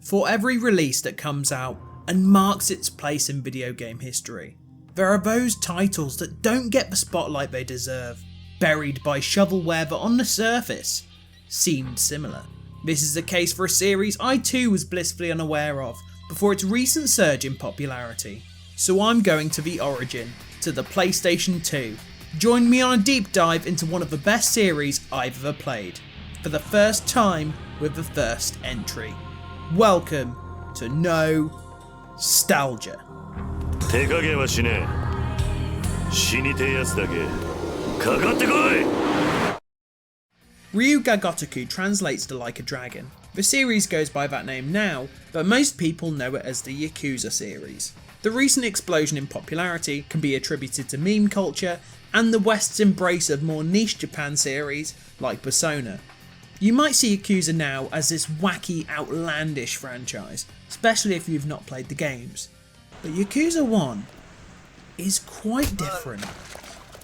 For every release that comes out and marks its place in video game history, there are those titles that don't get the spotlight they deserve, buried by shovelware that on the surface seemed similar. This is the case for a series I too was blissfully unaware of before its recent surge in popularity. So I'm going to the origin, to the PlayStation 2. Join me on a deep dive into one of the best series I've ever played, for the first time with the first entry. Welcome to No-stalgia. 手加減はしねえ。死にてえやつだけかかってこい。 Ryu ga Gotoku translates to like a dragon. The series goes by that name now, but most people know it as the Yakuza series. The recent explosion in popularity can be attributed to meme culture and the West's embrace of more niche Japan series like Persona. You might see Yakuza now as this wacky, outlandish franchise, especially if you've not played the games. But Yakuza 1 is quite different.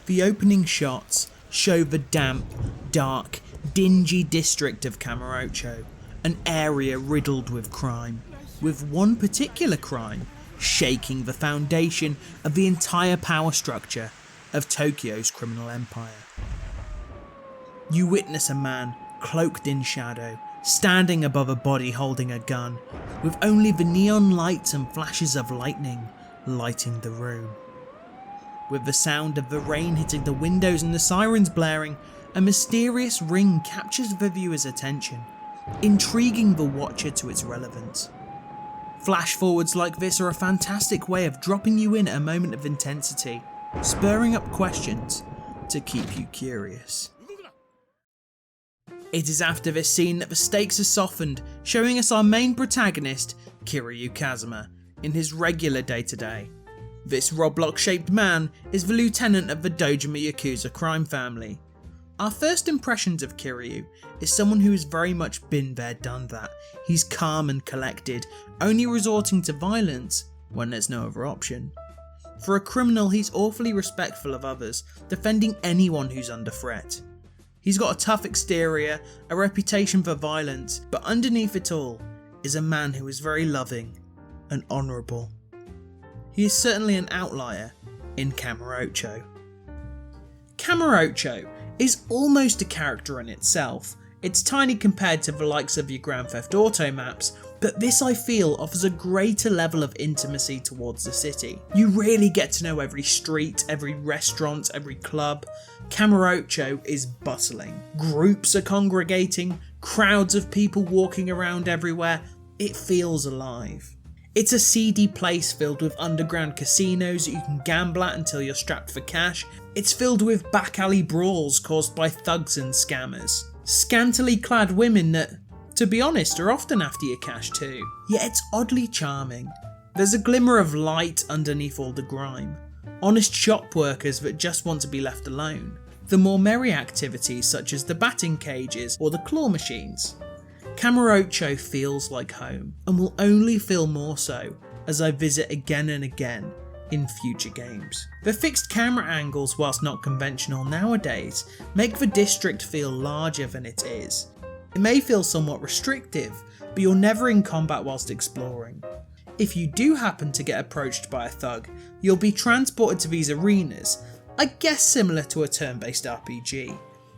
The opening shots show the damp, dark, dingy district of Kamurocho, an area riddled with crime, with one particular crime shaking the foundation of the entire power structure of Tokyo's criminal empire. You witness a man cloaked in shadow, standing above a body holding a gun, with only the neon lights and flashes of lightning lighting the room. With the sound of the rain hitting the windows and the sirens blaring, a mysterious ring captures the viewer's attention, intriguing the watcher to its relevance. Flash forwards like this are a fantastic way of dropping you in at a moment of intensity, spurring up questions to keep you curious. It is after this scene that the stakes are softened, showing us our main protagonist, Kiryu Kazuma, in his regular day-to-day. This Roblox-shaped man is the lieutenant of the Dojima Yakuza crime family. Our first impressions of Kiryu is someone who has very much been there, done that. He's calm and collected, only resorting to violence when there's no other option. For a criminal, he's awfully respectful of others, defending anyone who's under threat. He's got a tough exterior, a reputation for violence, but underneath it all is a man who is very loving and honourable. He is certainly an outlier in Kamurocho. Kamurocho is almost a character in itself. It's tiny compared to the likes of your Grand Theft Auto maps, but this I feel offers a greater level of intimacy towards the city. You really get to know every street, every restaurant, every club. Kamurocho is bustling. Groups are congregating, crowds of people walking around everywhere. It feels alive. It's a seedy place filled with underground casinos that you can gamble at until you're strapped for cash. It's filled with back alley brawls caused by thugs and scammers. Scantily clad women that, to be honest, are often after your cash too. Yet it's oddly charming. There's a glimmer of light underneath all the grime. Honest shop workers that just want to be left alone. The more merry activities such as the batting cages or the claw machines. Kamurocho feels like home, and will only feel more so as I visit again and again in future games. The fixed camera angles, whilst not conventional nowadays, make the district feel larger than it is. It may feel somewhat restrictive, but you're never in combat whilst exploring. If you do happen to get approached by a thug, you'll be transported to these arenas, I guess similar to a turn-based RPG.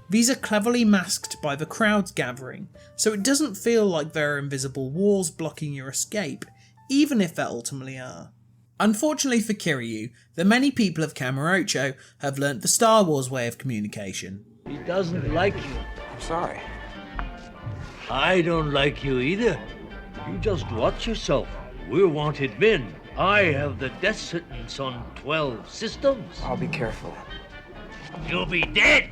These are cleverly masked by the crowds gathering, so it doesn't feel like there are invisible walls blocking your escape, even if there ultimately are. Unfortunately for Kiryu, the many people of Kamurocho have learnt the Star Wars way of communication. He doesn't like you. I'm sorry. I don't like you either. You just watch yourself. We're wanted men. I have the death sentence on 12 systems. I'll be careful. You'll be dead!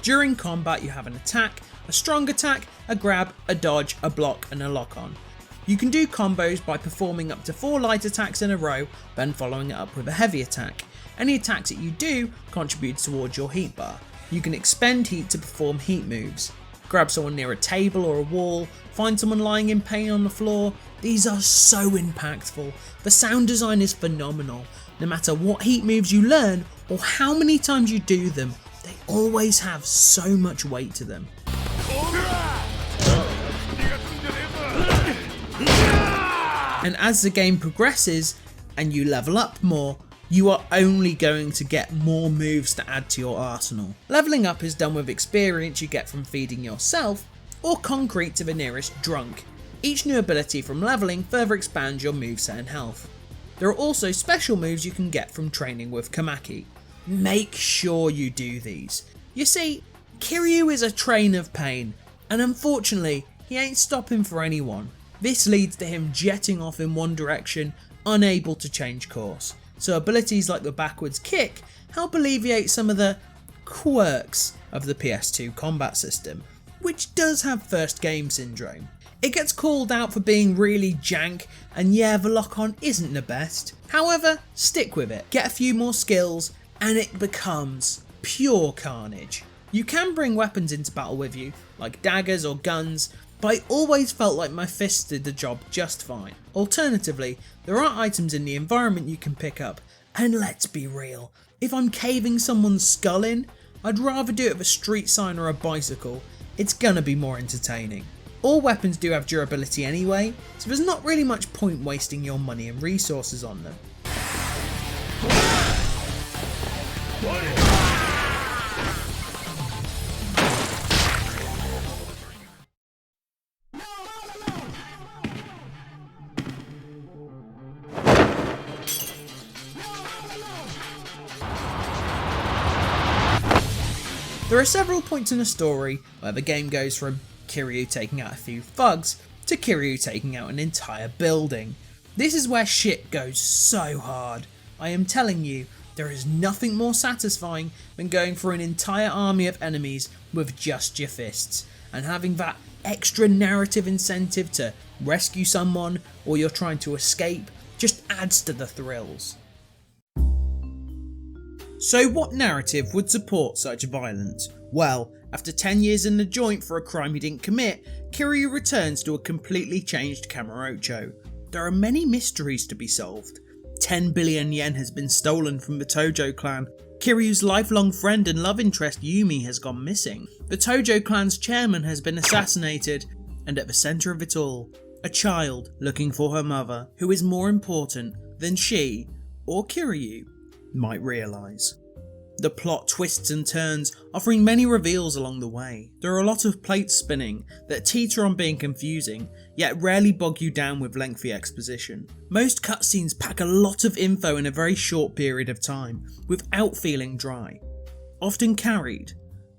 During combat you have an attack, a strong attack, a grab, a dodge, a block and a lock on. You can do combos by performing up to 4 light attacks in a row, then following it up with a heavy attack. Any attacks that you do contribute towards your heat bar. You can expend heat to perform heat moves. grab someone near a table or a wall, find someone lying in pain on the floor. These are so impactful. The sound design is phenomenal. No matter what heat moves you learn or how many times you do them, they always have so much weight to them. And as the game progresses and you level up more, you are only going to get more moves to add to your arsenal. Leveling up is done with experience you get from feeding yourself or concrete to the nearest drunk. Each new ability from leveling further expands your moveset and health. There are also special moves you can get from training with Kamaki. Make sure you do these. You see, Kiryu is a train of pain, and unfortunately, he ain't stopping for anyone. This leads to him jetting off in one direction, unable to change course. So abilities like the backwards kick help alleviate some of the quirks of the PS2 combat system, which does have first game syndrome. It gets called out for being really jank, and yeah, the lock-on isn't the best. However, stick with it, get a few more skills, and it becomes pure carnage. You can bring weapons into battle with you, like daggers or guns, but I always felt like my fists did the job just fine. Alternatively, there are items in the environment you can pick up, and let's be real, if I'm caving someone's skull in, I'd rather do it with a street sign or a bicycle. It's gonna be more entertaining. All weapons do have durability anyway, so there's not really much point wasting your money and resources on them. There are several points in the story where the game goes from Kiryu taking out a few thugs to Kiryu taking out an entire building. This is where shit goes so hard. I am telling you, there is nothing more satisfying than going through an entire army of enemies with just your fists, and having that extra narrative incentive to rescue someone or you're trying to escape just adds to the thrills. So what narrative would support such violence? Well, after 10 years in the joint for a crime he didn't commit, Kiryu returns to a completely changed Kamurocho. There are many mysteries to be solved. 10 billion yen has been stolen from the Tojo clan. Kiryu's lifelong friend and love interest Yumi has gone missing. The Tojo clan's chairman has been assassinated, and at the centre of it all, a child looking for her mother, who is more important than she, or Kiryu, might realise. The plot twists and turns, offering many reveals along the way. There are a lot of plates spinning that teeter on being confusing, yet rarely bog you down with lengthy exposition. Most cutscenes pack a lot of info in a very short period of time, without feeling dry, often carried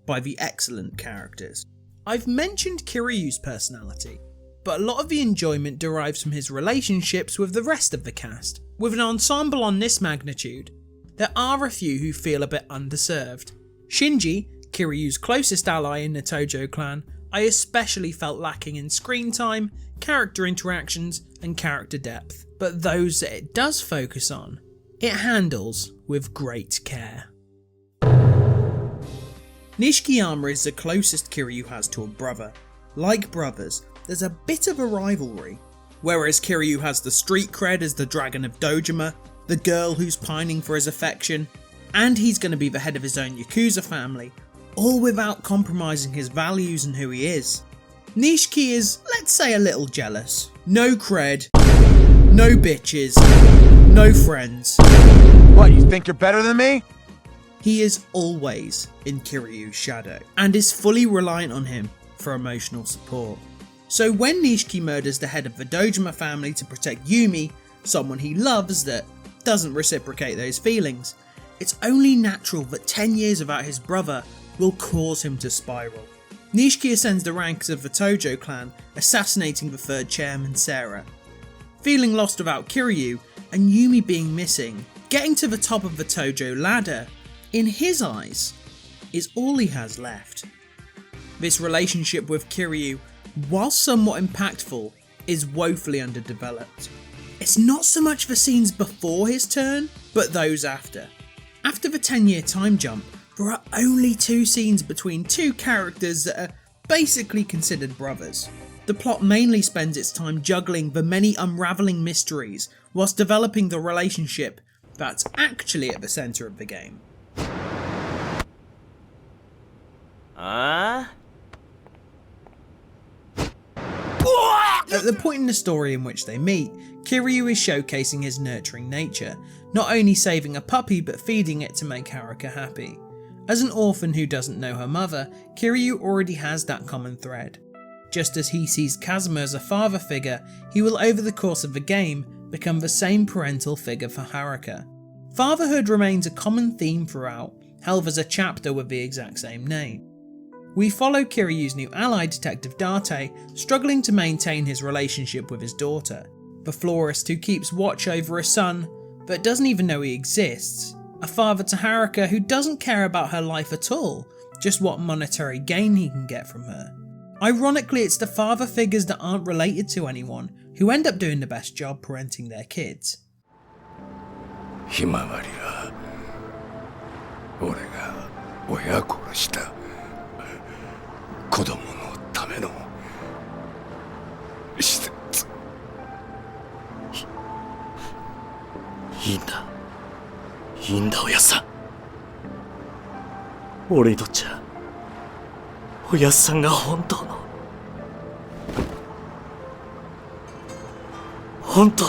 by the excellent characters. I've mentioned Kiryu's personality, but a lot of the enjoyment derives from his relationships with the rest of the cast. With an ensemble on this magnitude, there are a few who feel a bit underserved. Shinji, Kiryu's closest ally in the Tojo clan, I especially felt lacking in screen time, character interactions and character depth, but those that it does focus on, it handles with great care. Nishikiyama is the closest Kiryu has to a brother. Like brothers, there's a bit of a rivalry. Whereas Kiryu has the street cred as the Dragon of Dojima, the girl who's pining for his affection, and he's going to be the head of his own Yakuza family, all without compromising his values and who he is. Nishiki is, let's say, a little jealous. No cred, no bitches, no friends. What, you think you're better than me? He is always in Kiryu's shadow, and is fully reliant on him for emotional support. So when Nishiki murders the head of the Dojima family to protect Yumi, someone he loves that doesn't reciprocate those feelings, it's only natural that 10 years without his brother will cause him to spiral. Nishiki ascends the ranks of the Tojo clan, assassinating the third chairman, Sarah. Feeling lost without Kiryu, and Yumi being missing, getting to the top of the Tojo ladder, in his eyes, is all he has left. This relationship with Kiryu, while somewhat impactful, is woefully underdeveloped. It's not so much the scenes before his turn, but those after. After the 10-year time jump, there are only 2 scenes between 2 characters that are basically considered brothers. The plot mainly spends its time juggling the many unravelling mysteries whilst developing the relationship that's actually at the centre of the game. At the point in the story in which they meet, Kiryu is showcasing his nurturing nature, not only saving a puppy but feeding it to make Haruka happy. As an orphan who doesn't know her mother, Kiryu already has that common thread. Just as he sees Kazuma as a father figure, he will over the course of the game become the same parental figure for Haruka. Fatherhood remains a common theme throughout, held as a chapter with the exact same name. We follow Kiryu's new ally, Detective Date, struggling to maintain his relationship with his daughter, the florist who keeps watch over a son but doesn't even know he exists, a father to Haruka who doesn't care about her life at all, just what monetary gain he can get from her. Ironically, it's the father figures that aren't related to anyone who end up doing the best job parenting their kids. ひまわりは俺が親殺した子供のための施設。いいんだ、いいんだおやっさん。俺にとっちゃおやっさんが本当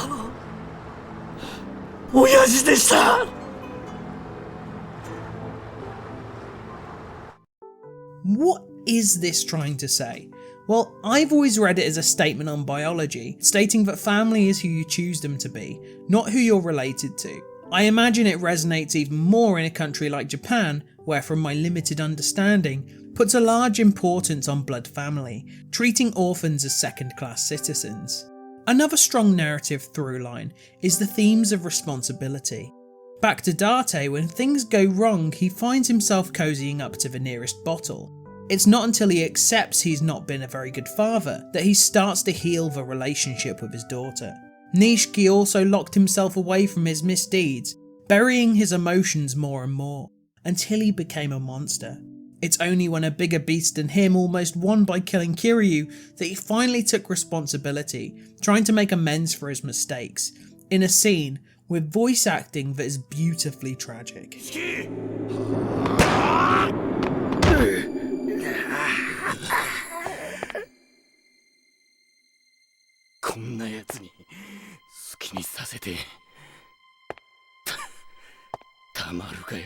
の親父でした。What is this trying to say? Well, I've always read it as a statement on biology, stating that family is who you choose them to be, not who you're related to. I imagine it resonates even more in a country like Japan, where from my limited understanding, puts a large importance on blood family, treating orphans as second-class citizens. Another strong narrative through line is the themes of responsibility. Back to Date, when things go wrong, he finds himself cozying up to the nearest bottle. It's not until he accepts he's not been a very good father that he starts to heal the relationship with his daughter. Nishiki also locked himself away from his misdeeds, burying his emotions more and more, until he became a monster. It's only when a bigger beast than him almost won by killing Kiryu that he finally took responsibility, trying to make amends for his mistakes, in a scene with voice acting that is beautifully tragic. こんなやつに好きにさせてたまるかよ。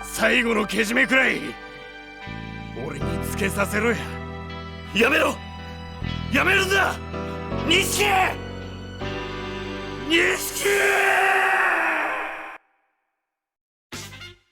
最後のけじめくらい俺につけさせろや。やめろ、やめるんだ、錦！錦！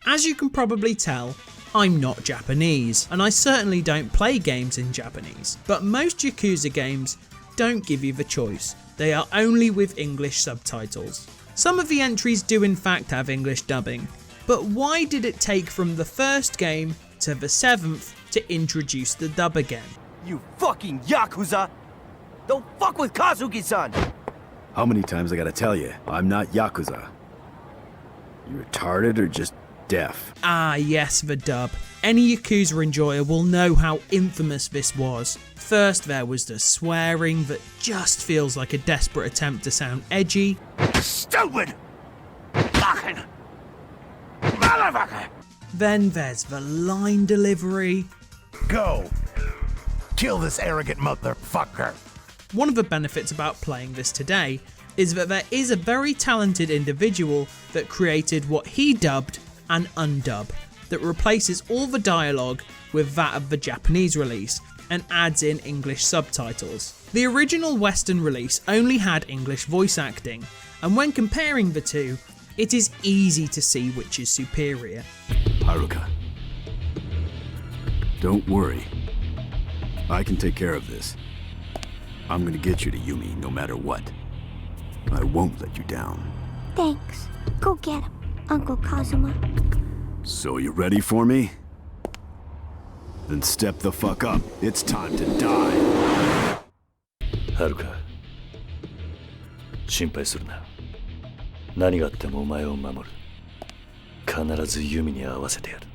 As you can probably tell, I'm not Japanese, and I certainly don't play games in Japanese, but most Yakuza games don't give you the choice. They are only with English subtitles. Some of the entries do in fact have English dubbing, but why did it take from the first game to the 7th to introduce the dub again? You fucking Yakuza! Don't fuck with Kazuki-san! How many times I gotta tell you, I'm not Yakuza. You retarded or just deaf? Ah yes, the dub. Any Yakuza enjoyer will know how infamous this was. First there was the swearing that just feels like a desperate attempt to sound edgy. Stupid! Fucking motherfucker! Then there's the line delivery. Go! Kill this arrogant motherfucker! One of the benefits about playing this today is that there is a very talented individual that created what he dubbed an undub, that replaces all the dialogue with that of the Japanese release and adds in English subtitles. The original Western release only had English voice acting, and when comparing the two, it is easy to see which is superior. Haruka. Don't worry. I can take care of this. I'm gonna get you to Yumi no matter what. I won't let you down. Thanks. Go get him, Uncle Kazuma. So you ready for me? Then step the fuck up. It's time to die. はるか、心配するな。何があってもお前を守る。必ずユミに会わせてやる。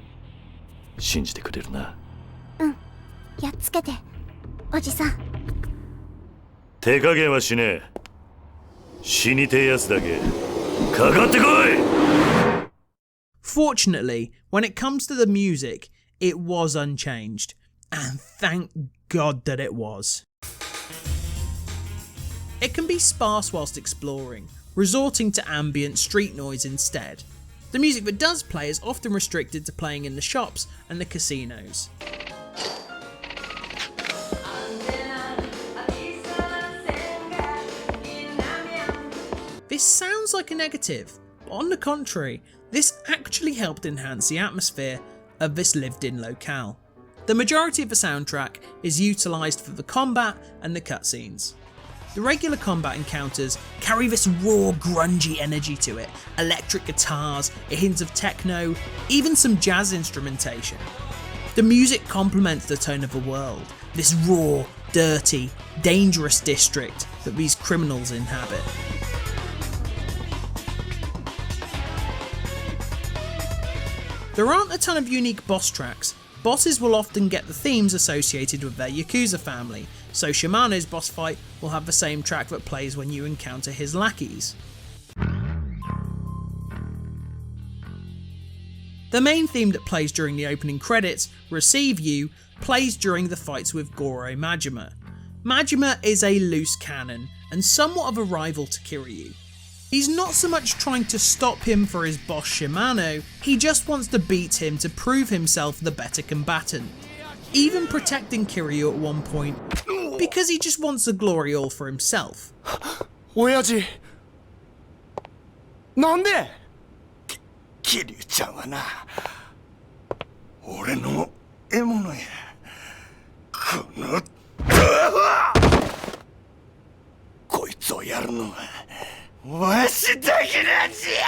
信じてくれるな。うん。やっつけて、おじさん。手加減はしねえ。死にてえやつだけかかってこい。 Fortunately, when it comes to the music, it was unchanged. And thank God that it was. It can be sparse whilst exploring, resorting to ambient street noise instead. The music that does play is often restricted to playing in the shops and the casinos. This sounds like a negative, but on the contrary, this actually helped enhance the atmosphere of this lived-in locale. The majority of the soundtrack is utilised for the combat and the cutscenes. The regular combat encounters carry this raw, grungy energy to it, electric guitars, a hint of techno, even some jazz instrumentation. The music complements the tone of the world, this raw, dirty, dangerous district that these criminals inhabit. There aren't a ton of unique boss tracks. Bosses will often get the themes associated with their Yakuza family, so Shimano's boss fight will have the same track that plays when you encounter his lackeys. The main theme that plays during the opening credits, Receive You, plays during the fights with Goro Majima. Majima is a loose cannon, and somewhat of a rival to Kiryu. He's not so much trying to stop him for his boss Shimano, he just wants to beat him to prove himself the better combatant. Even protecting Kiryu at one point, because he just wants the glory all for himself. 親父なんで桐生ちゃんはな俺の獲物やこのこいつをやるのはわしだけなんじゃ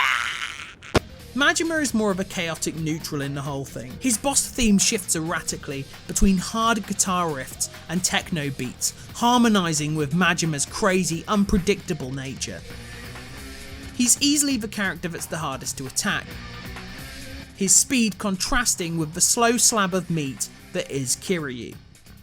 Majima is more of a chaotic neutral in the whole thing. His boss theme shifts erratically between hard guitar riffs and techno beats, harmonising with Majima's crazy, unpredictable nature. He's easily the character that's the hardest to attack, his speed contrasting with the slow slab of meat that is Kiryu.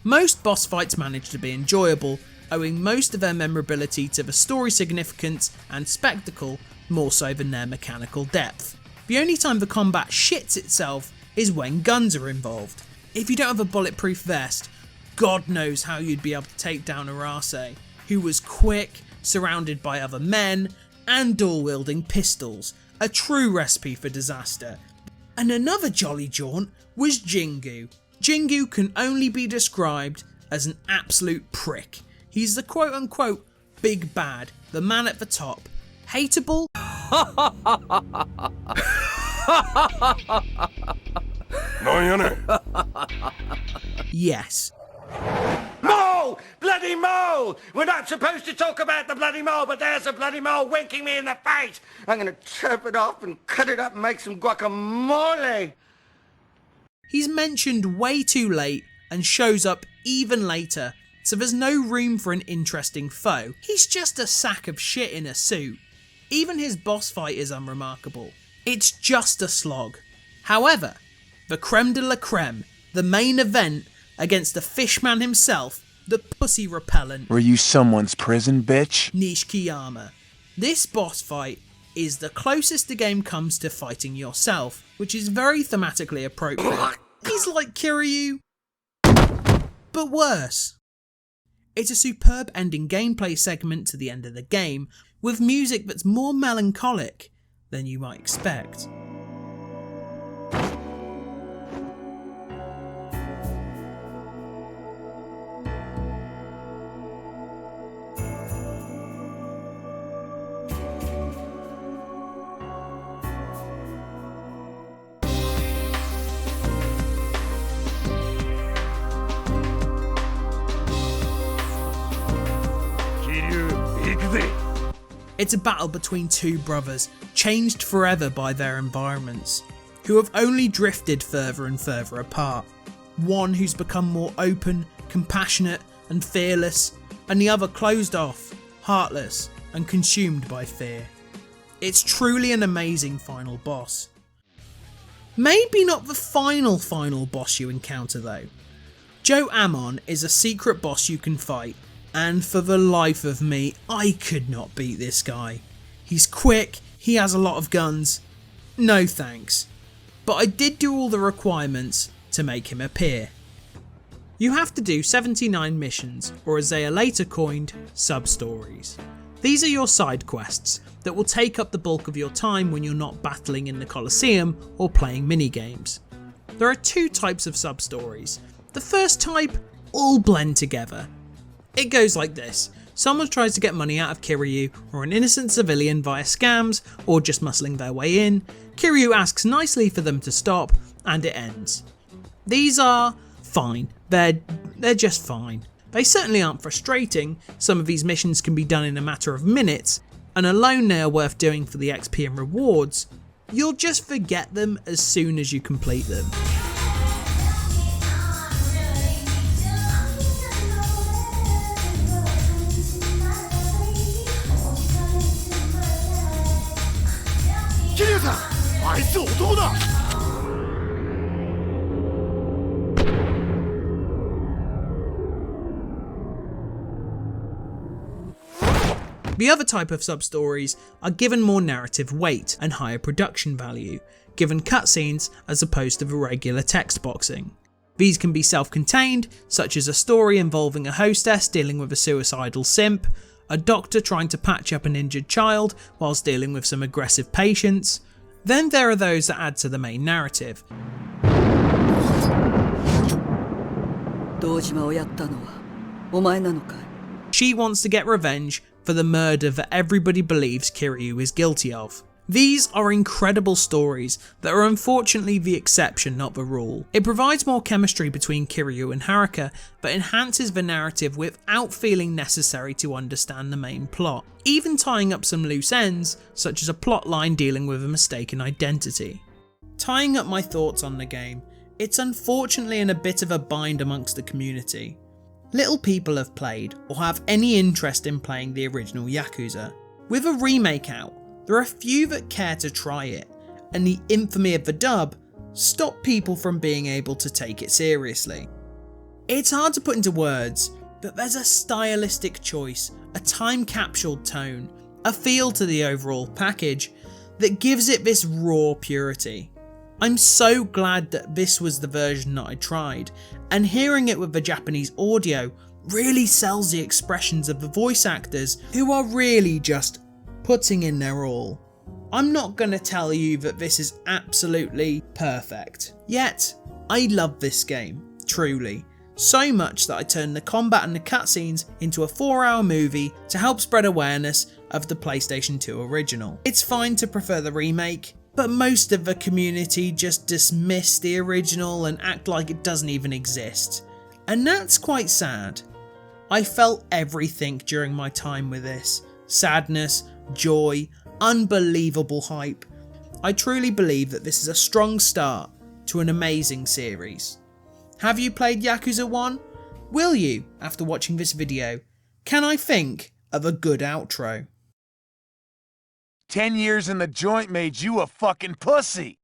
Most boss fights manage to be enjoyable, owing most of their memorability to the story significance and spectacle more so than their mechanical depth. The only time the combat shits itself is when guns are involved. If you don't have a bulletproof vest, God knows how you'd be able to take down Arase, who was quick, surrounded by other men, and dual-wielding pistols, a true recipe for disaster. And another jolly jaunt was Jingu. Jingu can only be described as an absolute prick. He's the quote-unquote big bad, the man at the top, hateable. Yes. Mole! Bloody mole! We're not supposed to talk about the bloody mole, but there's a bloody mole winking me in the face. I'm gonna chop it off and cut it up and make some guacamole. He's mentioned way too late and shows up even later, so there's no room for an interesting foe. He's just a sack of shit in a suit. Even his boss fight is unremarkable. It's just a slog. However, the creme de la creme, the main event against the fishman himself, the pussy repellent. Were you someone's prison bitch? Nishikiyama. This boss fight is the closest the game comes to fighting yourself, which is very thematically appropriate. He's like Kiryu, but worse. It's a superb ending gameplay segment to the end of the game, with music that's more melancholic than you might expect. It's a battle between two brothers, changed forever by their environments, who have only drifted further and further apart. One who's become more open, compassionate and fearless, and the other closed off, heartless and consumed by fear. It's truly an amazing final boss. Maybe not the final boss you encounter though. Joe Ammon is a secret boss you can fight, and for the life of me, I could not beat this guy. He's quick, he has a lot of guns. No thanks. But I did do all the requirements to make him appear. You have to do 79 missions, or as they are later coined, sub-stories. These are your side quests that will take up the bulk of your time when you're not battling in the Colosseum or playing minigames. There are two types of sub-stories. The first type all blend together. It goes like this. Someone tries to get money out of Kiryu or an innocent civilian via scams or just muscling their way in. Kiryu asks nicely for them to stop and it ends. These are fine. They're just fine. They certainly aren't frustrating. Some of these missions can be done in a matter of minutes, and alone they are worth doing for the XP and rewards. You'll just forget them as soon as you complete them. Kiryu-san! あいつ男だ! The other type of sub-stories are given more narrative weight and higher production value, given cutscenes as opposed to the regular text boxing. These can be self-contained, such as a story involving a hostess dealing with a suicidal simp, a doctor trying to patch up an injured child whilst dealing with some aggressive patients. Then there are those that add to the main narrative. She wants to get revenge for the murder that everybody believes Kiryu is guilty of. These are incredible stories that are unfortunately the exception, not the rule. It provides more chemistry between Kiryu and Haruka, but enhances the narrative without feeling necessary to understand the main plot, even tying up some loose ends, such as a plot line dealing with a mistaken identity. Tying up my thoughts on the game, it's unfortunately in a bit of a bind amongst the community. Little people have played or have any interest in playing the original Yakuza. With a remake out, there are few that care to try it, and the infamy of the dub stopped people from being able to take it seriously. It's hard to put into words, but there's a stylistic choice, a time-capsuled tone, a feel to the overall package that gives it this raw purity. I'm so glad that this was the version that I tried, and hearing it with the Japanese audio really sells the expressions of the voice actors who are really just putting in their all. I'm not going to tell you that this is absolutely perfect, yet I love this game, truly. So much that I turned the combat and the cutscenes into a 4-hour movie to help spread awareness of the PlayStation 2 original. It's fine to prefer the remake, but most of the community just dismiss the original and act like it doesn't even exist. And that's quite sad. I felt everything during my time with this. Sadness, joy, unbelievable hype. I truly believe that this is a strong start to an amazing series. Have you played Yakuza 1? Will you after watching this video? Can I think of a good outro? 10 years in the joint made you a fucking pussy.